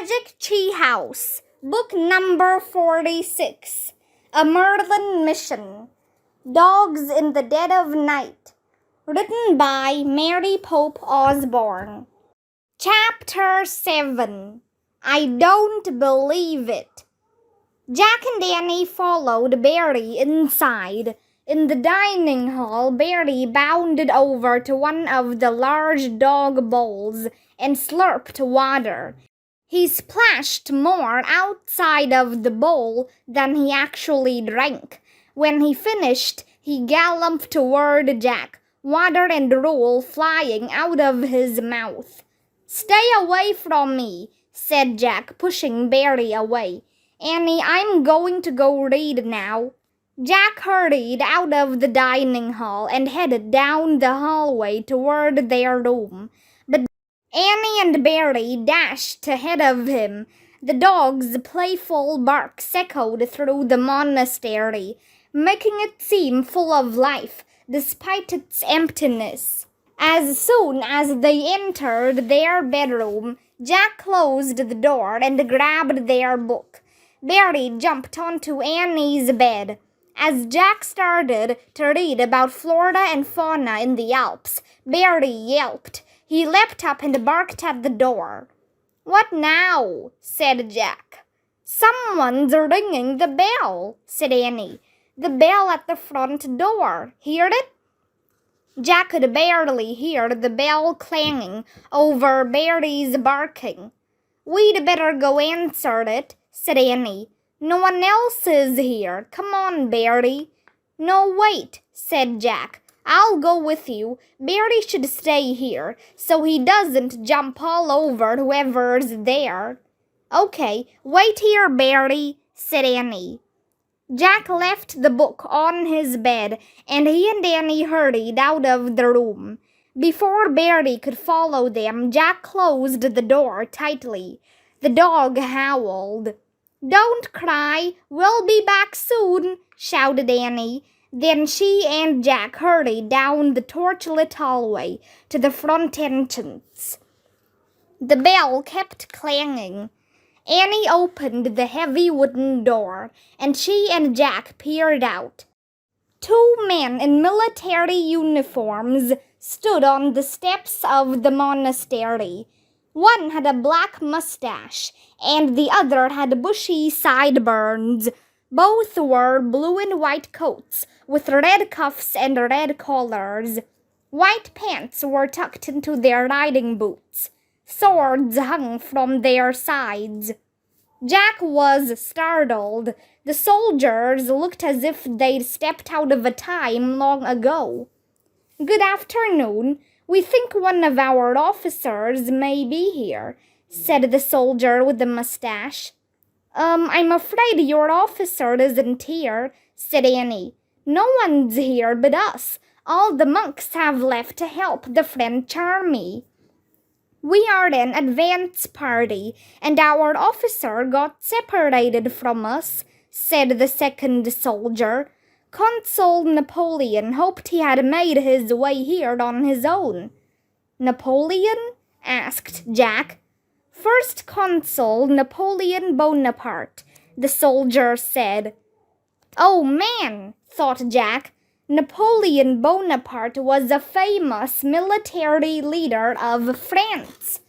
Magic Tea House, Book Number 46, A Merlin Mission, Dogs in the Dead of Night, written by Mary Pope Osborne. Chapter 7, I Don't Believe It. Jack and Annie followed Barry inside. In the dining hall, Barry bounded over to one of the large dog bowls and slurped water. He splashed more outside of the bowl than he actually drank. When he finished, he galloped toward Jack, water and drool flying out of his mouth. "Stay away from me," said Jack, pushing Barry away. "Annie, I'm going to go read now." Jack hurried out of the dining hall and headed down the hallway toward their room. But Annie and Barry dashed ahead of him. The dog's playful barks echoed through the monastery, making it seem full of life, despite its emptiness. As soon as they entered their bedroom, Jack closed the door and grabbed their book. Barry jumped onto Annie's bed. As Jack started to read about flora and fauna in the Alps, Barry yelped. He leapt up and barked at the door. "What now?" said Jack. "Someone's ringing the bell," said Annie. "The bell at the front door. Hear it?" Jack could barely hear the bell clanging over Barry's barking. "We'd better go answer it," said Annie. "No one else is here. Come on, Barry." "No, wait," said Jack. "I'll go with you. Barry should stay here, so he doesn't jump all over whoever's there." "Okay, wait here, Barry," said Annie. Jack left the book on his bed, and he and Annie hurried out of the room. Before Barry could follow them, Jack closed the door tightly. The dog howled. "Don't cry, we'll be back soon," shouted Annie. Then she and Jack hurried down the torchlit hallway to the front entrance. The bell kept clanging. Annie opened the heavy wooden door, and she and Jack peered out. Two men in military uniforms stood on the steps of the monastery. One had a black mustache, and the other had bushy sideburns. Both wore blue and white coats with red cuffs and red collars. White pants were tucked into their riding boots. Swords hung from their sides. Jack was startled. The soldiers looked as if they'd stepped out of a time long ago. "Good afternoon. We think one of our officers may be here," said the soldier with the mustache. I'm afraid your officer isn't here," said Annie. "No one's here but us. All the monks have left to help the French army. We are an advance party, and our officer got separated from us," said the second soldier. "Consul Napoleon hoped he had made his way here on his own." "Napoleon?" asked Jack. "First Consul Napoleon Bonaparte," the soldier said. "Oh man," thought Jack. Napoleon Bonaparte was a famous military leader of France.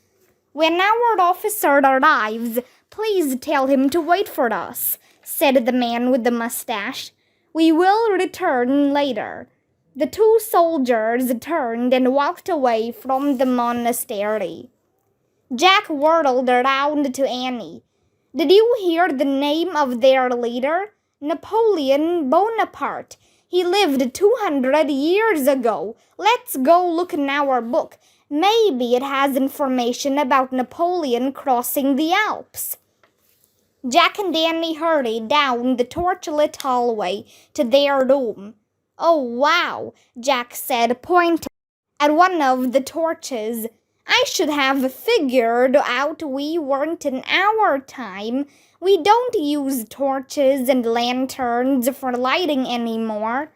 "When our officer arrives, please tell him to wait for us," said the man with the mustache. "We will return later." The two soldiers turned and walked away from the monastery. Jack whirled around to Annie. "Did you hear the name of their leader? Napoleon Bonaparte. He lived 200 years ago. Let's go look in our book. Maybe it has information about Napoleon crossing the Alps." Jack and Annie hurried down the torchlit hallway to their room. "Oh, wow," Jack said, pointing at one of the torches. "I should have figured out we weren't in our time. We don't use torches and lanterns for lighting anymore."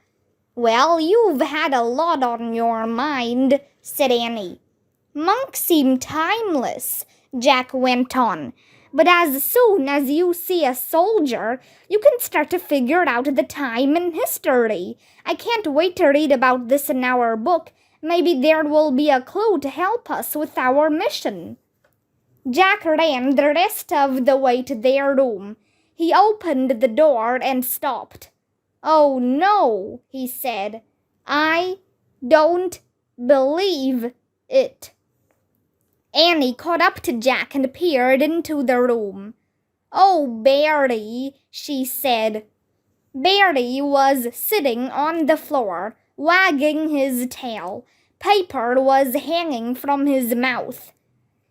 "Well, you've had a lot on your mind," said Annie. "Monks seem timeless," Jack went on. But as soon as you see a soldier, you can start to figure out the time in history. I can't wait to read about this in our book. Maybe there will be a clue to help us with our mission. Jack ran the rest of the way to their room. He opened the door and stopped. "Oh no," he said. "I don't believe it." Annie caught up to Jack and peered into the room. "Oh, Barry," she said. Barry was sitting on the floor, wagging his tail. Paper was hanging from his mouth.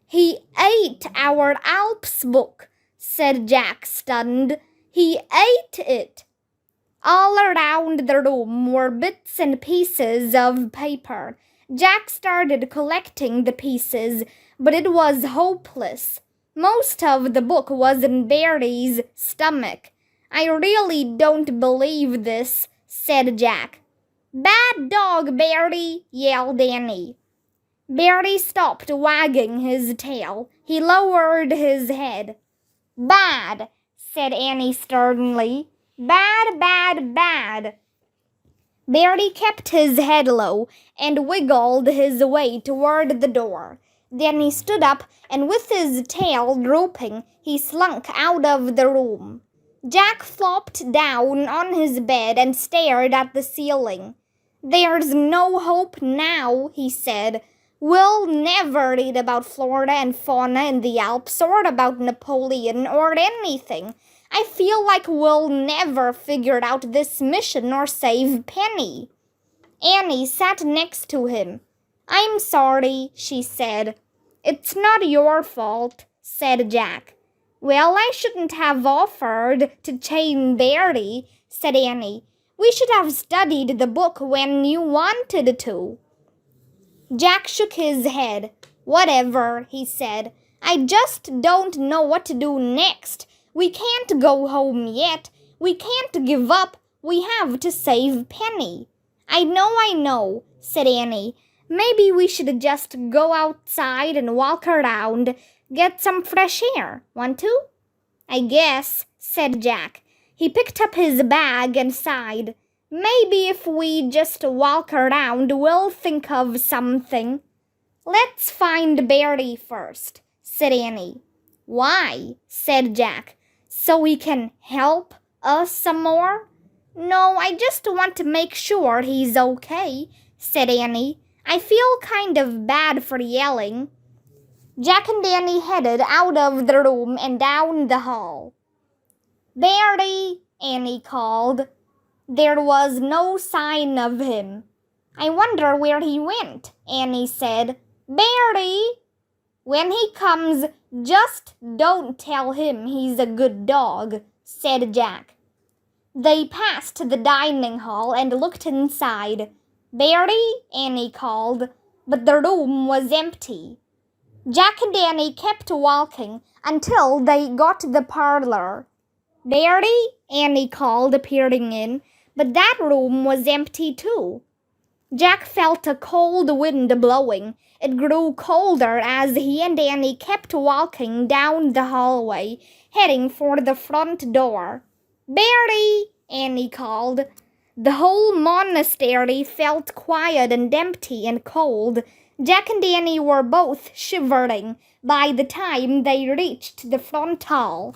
"He ate our Alps book," said Jack, stunned. "He ate it." All around the room were bits and pieces of paper. Jack started collecting the pieces, but it was hopeless. Most of the book was in Barry's stomach. "I really don't believe this," said Jack. "Bad dog, Barry," yelled Annie. Barry stopped wagging his tail. He lowered his head. "Bad," said Annie sternly. "Bad, bad, bad." Barry kept his head low and wiggled his way toward the door. Then he stood up, and with his tail drooping, he slunk out of the room. Jack flopped down on his bed and stared at the ceiling. "There's no hope now," he said. "We'll never read about flora and fauna in the Alps or about Napoleon or anything. I feel like we'll never figure out this mission or save Penny." Annie sat next to him. "I'm sorry," she said. "It's not your fault," said Jack. "Well, I shouldn't have offered to chain Barry," said Annie. "We should have studied the book when you wanted to." Jack shook his head. "Whatever," he said. "I just don't know what to do next. We can't go home yet. We can't give up. We have to save Penny." I know," said Annie. "Maybe we should just go outside and walk around, get some fresh air. Want to?" "I guess," said Jack. He picked up his bag and sighed. "Maybe if we just walk around, we'll think of something." "Let's find Barry first," said Annie. "Why?" said Jack. "So he can help us some more?" "No, I just want to make sure he's okay," said Annie. "I feel kind of bad for yelling." Jack and Annie headed out of the room and down the hall. "Barry," Annie called. There was no sign of him. "I wonder where he went," Annie said. "Barry!" "When he comes, just don't tell him he's a good dog," said Jack. They passed the dining hall and looked inside. "Barry," Annie called, but the room was empty. Jack and Annie kept walking until they got to the parlor. "Barry," Annie called, peering in, but that room was empty too. Jack felt a cold wind blowing. It grew colder as he and Annie kept walking down the hallway, heading for the front door. "Barry," Annie called. The whole monastery felt quiet and empty and cold. Jack and Annie were both shivering by the time they reached the front hall.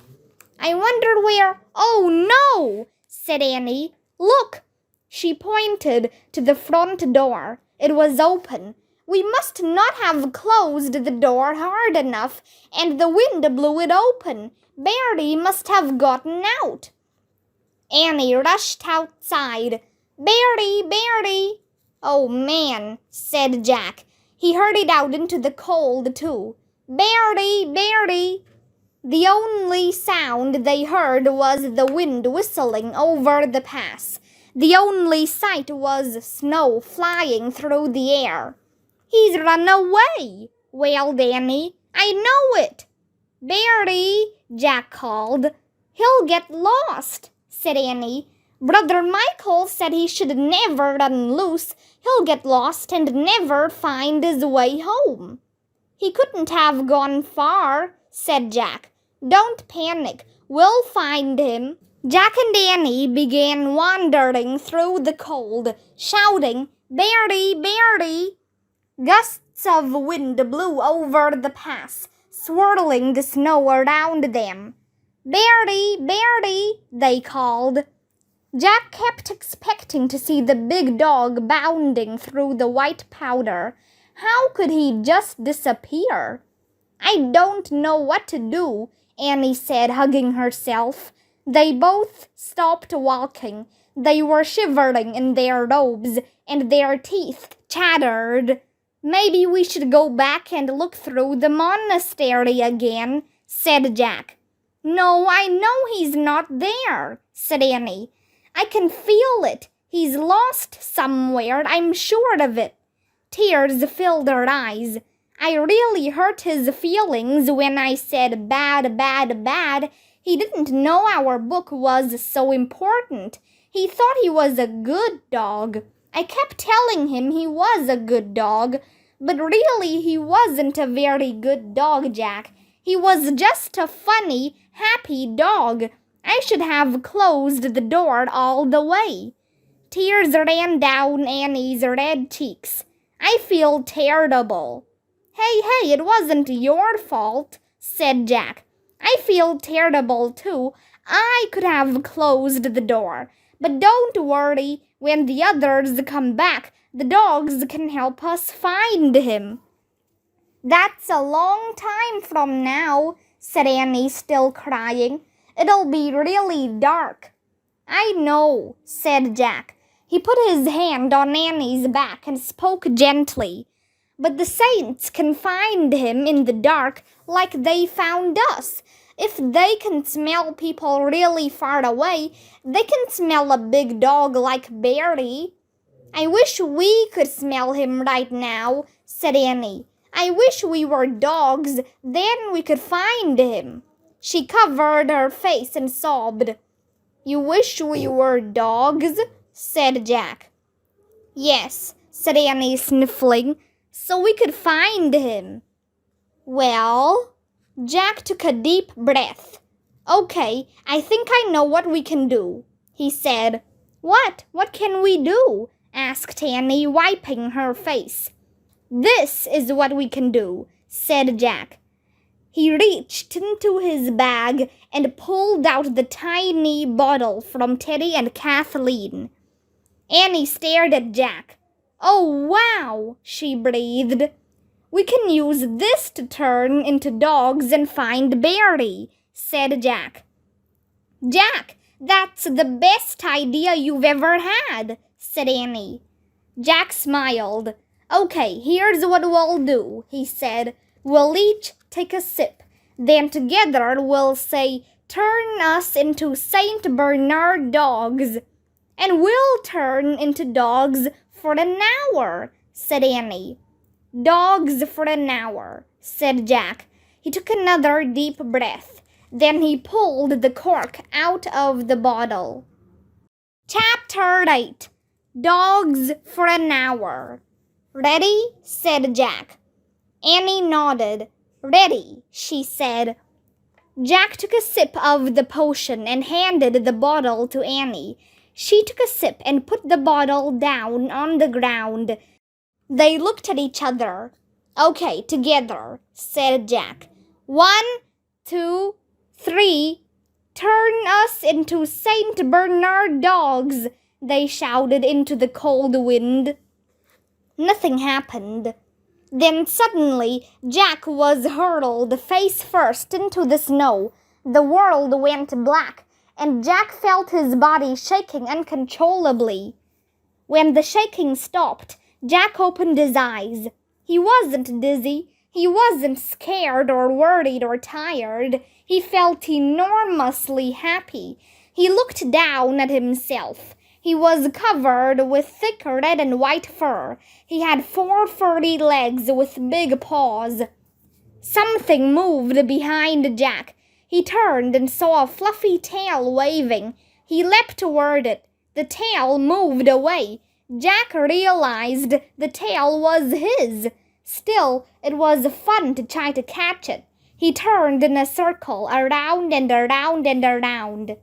"I wonder where—" "Oh, no!" said Annie. "Look!" She pointed to the front door. It was open. "We must not have closed the door hard enough, and the wind blew it open. Barry must have gotten out." Annie rushed outside. "Barry, Barry!" "Oh, man," said Jack. He hurried out into the cold, too. "Barry, Barry!" The only sound they heard was the wind whistling over the pass. The only sight was snow flying through the air. "He's run away!" wailed Annie. "I know it!" "Barry!" Jack called. "He'll get lost," said Annie. "Brother Michael said he should never run loose. He'll get lost and never find his way home." He couldn't have gone far, said Jack. Don't panic. We'll find him. Jack and Annie began wandering through the cold, shouting, Bertie, Bertie! Gusts of wind blew over the pass, swirling the snow around them. Bertie, Bertie, they called. Jack kept expecting to see the big dog bounding through the white powder. How could he just disappear? I don't know what to do, Annie said, hugging herself. They both stopped walking. They were shivering in their robes, and their teeth chattered. Maybe we should go back and look through the monastery again, said Jack. No, I know he's not there, said Annie. I can feel it. He's lost somewhere, I'm sure of it. Tears filled her eyes. I really hurt his feelings when I said bad, bad, bad. He didn't know our book was so important. He thought he was a good dog. I kept telling him he was a good dog, but really he wasn't a very good dog, Jack. He was just a funny, happy dog. I should have closed the door all the way. Tears ran down Annie's red cheeks. I feel terrible. Hey, it wasn't your fault, said Jack. I feel terrible too. I could have closed the door. But don't worry, when the others come back, the dogs can help us find him. That's a long time from now, said Annie, still crying. It'll be really dark. I know, said Jack. He put his hand on Annie's back and spoke gently. But the saints can find him in the dark like they found us. If they can smell people really far away, they can smell a big dog like Bertie. I wish we could smell him right now, said Annie. I wish we were dogs, then we could find him. She covered her face and sobbed. You wish we were dogs? Said Jack. Yes, said Annie, sniffling, so we could find him. Well, Jack took a deep breath. Okay, I think I know what we can do, he said. What? What can we do? Asked Annie, wiping her face. This is what we can do, said Jack. He reached into his bag and pulled out the tiny bottle from Teddy and Kathleen. Annie stared at Jack. Oh, wow, she breathed. We can use this to turn into dogs and find Bertie, said Jack. Jack, that's the best idea you've ever had, said Annie. Jack smiled. Okay, here's what we'll do, he said. We'll each take a sip. Then together we'll say, turn us into Saint Bernard dogs. And we'll turn into dogs for an hour, said Annie. Dogs for an hour, said Jack. He took another deep breath. Then he pulled the cork out of the bottle. Chapter 8. Dogs for an hour. Ready? Said Jack. Annie nodded. Ready, she said. Jack took a sip of the potion and handed the bottle to Annie. She took a sip and put the bottle down on the ground. They looked at each other. Okay, together, said Jack. 1, 2, 3. Turn us into Saint Bernard dogs, they shouted into the cold wind. Nothing happened. Then suddenly, Jack was hurled face first into the snow. The world went black, and Jack felt his body shaking uncontrollably. When the shaking stopped, Jack opened his eyes. He wasn't dizzy. He wasn't scared or worried or tired. He felt enormously happy. He looked down at himself. He was covered with thick red and white fur. He had 4 furry legs with big paws. Something moved behind Jack. He turned and saw a fluffy tail waving. He leapt toward it. The tail moved away. Jack realized the tail was his. Still, it was fun to try to catch it. He turned in a circle, around and around and around.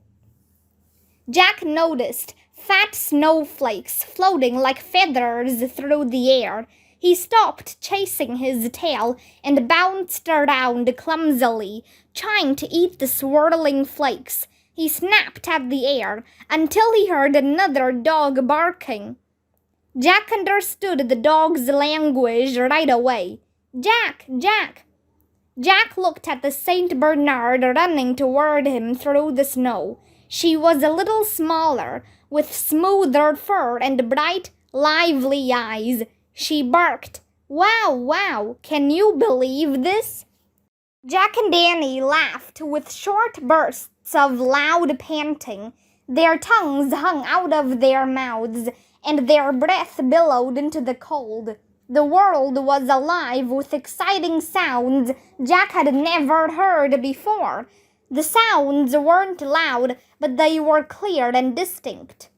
Jack noticed fat snowflakes floating like feathers through the air. He stopped chasing his tail and bounced around clumsily, trying to eat the swirling flakes. He snapped at the air until he heard another dog barking. Jack understood the dog's language right away. Jack! Jack! Jack looked at the St. Bernard running toward him through the snow. She was a little smaller, with smoother fur and bright, lively eyes. She barked, "Wow, wow, can you believe this?" Jack and Danny laughed with short bursts of loud panting. Their tongues hung out of their mouths, and their breath billowed into the cold. The world was alive with exciting sounds Jack had never heard before. The sounds weren't loud, but they were clear and distinct.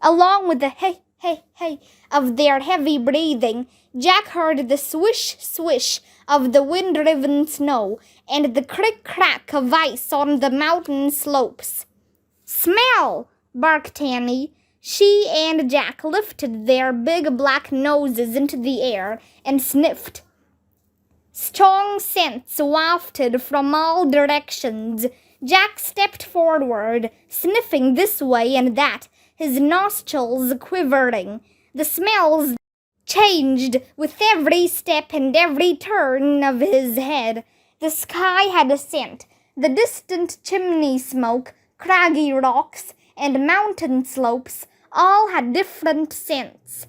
Along with the hey, hey, hey of their heavy breathing, Jack heard the swish, swish of the wind-driven snow and the crick-crack of ice on the mountain slopes. "Smell!" barked Annie. She and Jack lifted their big black noses into the air and sniffed. Strong scents wafted from all directions. Jack stepped forward, sniffing this way and that, his nostrils quivering. The smells changed with every step and every turn of his head. The sky had a scent. The distant chimney smoke, craggy rocks, and mountain slopes all had different scents.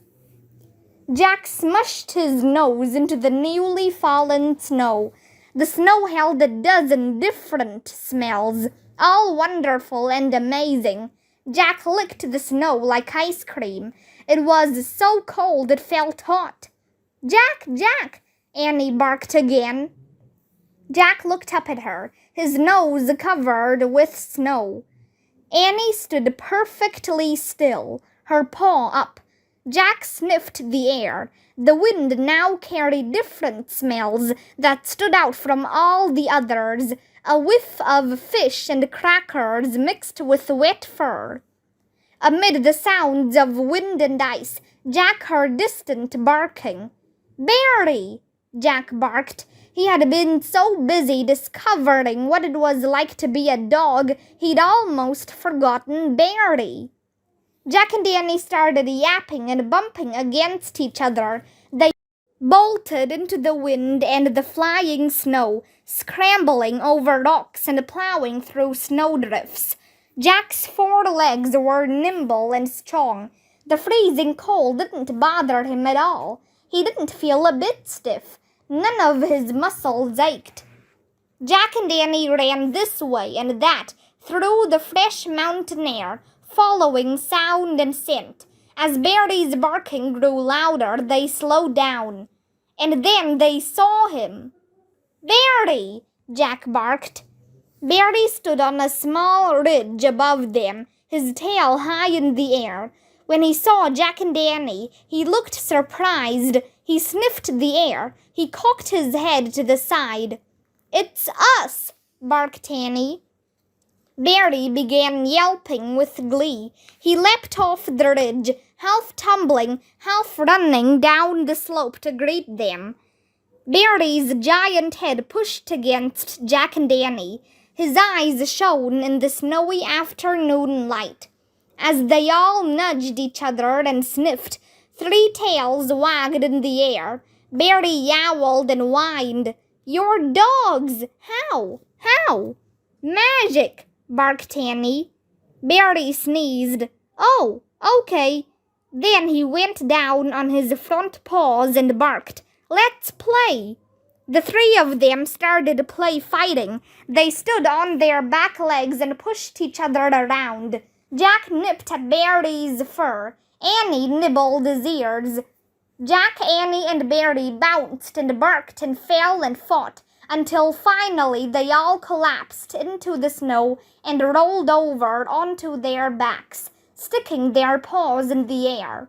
Jack smushed his nose into the newly fallen snow. The snow held a dozen different smells, all wonderful and amazing. Jack licked the snow like ice cream. It was so cold it felt hot. "Jack, Jack!" Annie barked again. Jack looked up at her, his nose covered with snow. Annie stood perfectly still, her paw up. Jack sniffed the air. The wind now carried different smells that stood out from all the others, a whiff of fish and crackers mixed with wet fur. Amid the sounds of wind and ice, Jack heard distant barking. "Barry!" Jack barked. He had been so busy discovering what it was like to be a dog, he'd almost forgotten Barry. Jack and Danny started yapping and bumping against each other. They bolted into the wind and the flying snow, scrambling over rocks and plowing through snowdrifts. Jack's 4 legs were nimble and strong. The freezing cold didn't bother him at all. He didn't feel a bit stiff. None of his muscles ached. Jack and Danny ran this way and that through the fresh mountain air, following sound and scent. As Barry's barking grew louder, they slowed down. And then they saw him. "Barry!" Jack barked. Barry stood on a small ridge above them, his tail high in the air. When he saw Jack and Danny, he looked surprised. He sniffed the air. He cocked his head to the side. "It's us!" barked Annie. Barry began yelping with glee. He leapt off the ridge, half tumbling, half running down the slope to greet them. Barry's giant head pushed against Jack and Danny. His eyes shone in the snowy afternoon light. As they all nudged each other and sniffed, 3 tails wagged in the air. Barry yowled and whined. "You're dogs! How? How?" "Magic!" barked Annie. Barry sneezed. "Oh, okay." Then he went down on his front paws and barked. "Let's play." The 3 of them started play fighting. They stood on their back legs and pushed each other around. Jack nipped at Barry's fur. Annie nibbled his ears. Jack, Annie, and Barry bounced and barked and fell and fought, until finally they all collapsed into the snow and rolled over onto their backs, sticking their paws in the air.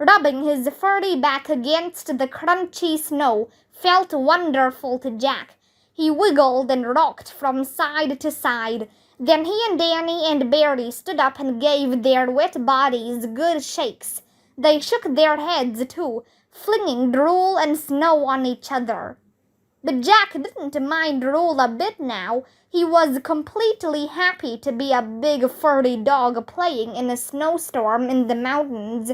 Rubbing his furry back against the crunchy snow felt wonderful to Jack. He wiggled and rocked from side to side. Then he and Danny and Barry stood up and gave their wet bodies good shakes. They shook their heads too, flinging drool and snow on each other. But Jack didn't mind drool a bit now. He was completely happy to be a big furry dog playing in a snowstorm in the mountains.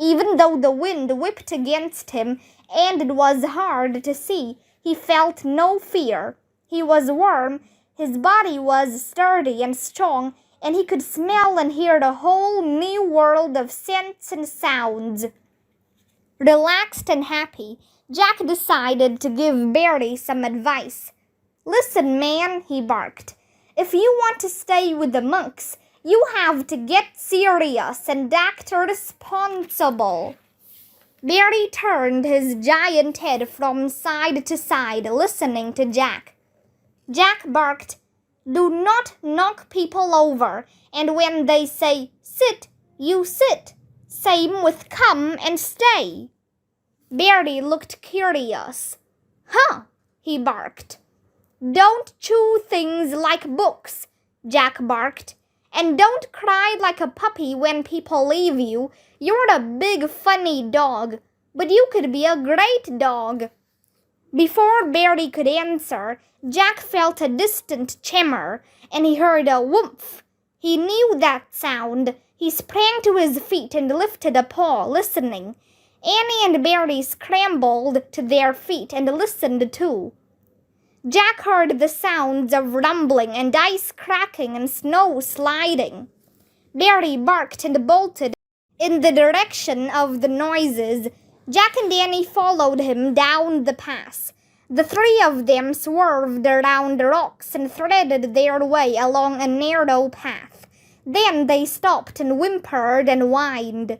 Even though the wind whipped against him and it was hard to see, he felt no fear. He was warm, his body was sturdy and strong, and he could smell and hear a whole new world of scents and sounds. Relaxed and happy, Jack decided to give Barry some advice. "Listen, man," he barked. "If you want to stay with the monks, you have to get serious and act responsible." Barry turned his giant head from side to side, listening to Jack. Jack barked, "Do not knock people over, and when they say sit, you sit. Same with come and stay." Barry looked curious. "Huh," he barked. "Don't chew things like books," Jack barked. "And don't cry like a puppy when people leave you. You're a big funny dog, but you could be a great dog." Before Barry could answer, Jack felt a distant tremor, and he heard a whoomph. He knew that sound. He sprang to his feet and lifted a paw, listening. Annie and Barry scrambled to their feet and listened too. Jack heard the sounds of rumbling and ice cracking and snow sliding. Barry barked and bolted in the direction of the noises. Jack and Danny followed him down the pass. The three of them swerved around rocks and threaded their way along a narrow path. Then they stopped and whimpered and whined.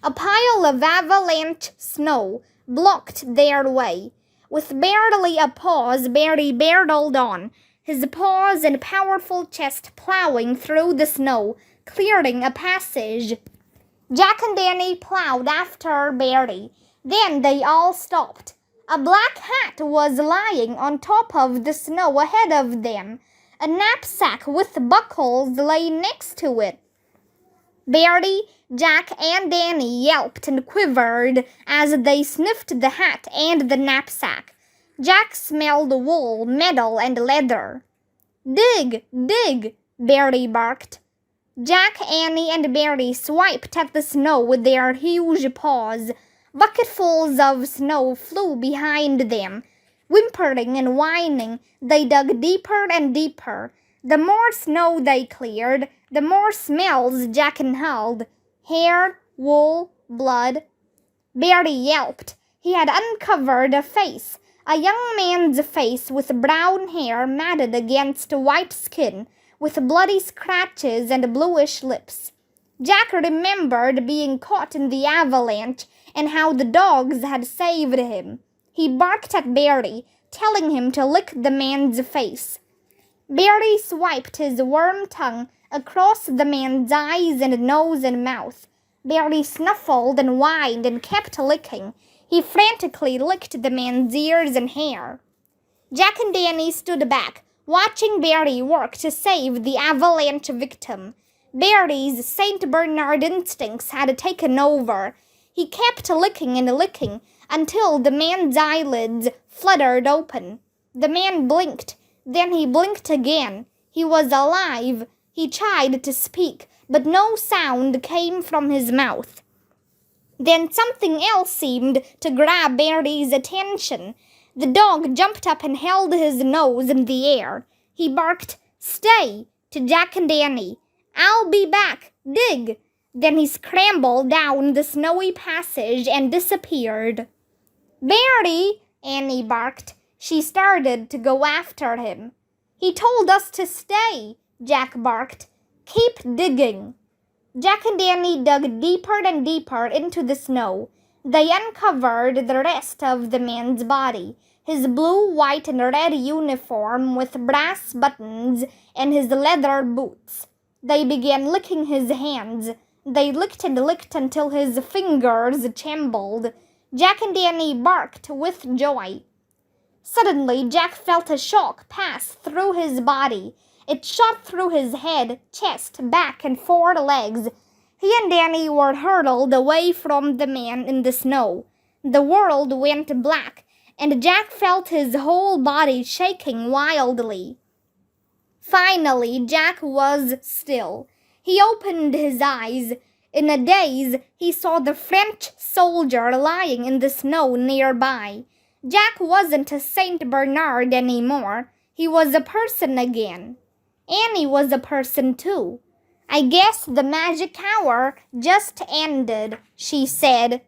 A pile of avalanche snow blocked their way. With barely a pause, Barry barreled on, his paws and powerful chest plowing through the snow, clearing a passage. Jack and Danny plowed after Barry. Then they all stopped. A black hat was lying on top of the snow ahead of them. A knapsack with buckles lay next to it. Barry, Jack, and Danny yelped and quivered as they sniffed the hat and the knapsack. Jack smelled wool, metal, and leather. "Dig! Dig!" Barry barked. Jack, Annie, and Barry swiped at the snow with their huge paws. Bucketfuls of snow flew behind them. Whimpering and whining, they dug deeper and deeper. The more snow they cleared, the more smells Jack inhaled. Hair, wool, blood. Barry yelped. He had uncovered a face, a young man's face with brown hair matted against white skin, with bloody scratches and bluish lips. Jack remembered being caught in the avalanche and how the dogs had saved him. He barked at Barry, telling him to lick the man's face. Barry swiped his worm tongue across the man's eyes and nose and mouth. Barry snuffled and whined and kept licking. He frantically licked the man's ears and hair. Jack and Danny stood back, watching Barry work to save the avalanche victim. Barry's St. Bernard instincts had taken over. He kept licking and licking until the man's eyelids fluttered open. The man blinked. Then he blinked again. He was alive. He tried to speak, but no sound came from his mouth. Then something else seemed to grab Barry's attention. The dog jumped up and held his nose in the air. He barked, "Stay!" to Jack and Danny. "I'll be back. Dig!" Then he scrambled down the snowy passage and disappeared. "Barry!" Annie barked. She started to go after him. "He told us to stay," Jack barked. "Keep digging." Jack and Danny dug deeper and deeper into the snow. They uncovered the rest of the man's body, his blue, white, and red uniform with brass buttons and his leather boots. They began licking his hands. They licked and licked until his fingers trembled. Jack and Annie barked with joy. Suddenly, Jack felt a shock pass through his body. It shot through his head, chest, back, and forelegs. He and Annie were hurled away from the man in the snow. The world went black, and Jack felt his whole body shaking wildly. Finally, Jack was still. He opened his eyes. In a daze, he saw the French soldier lying in the snow nearby. Jack wasn't a Saint Bernard anymore. He was a person again. Annie was a person too. "I guess the magic hour just ended," she said.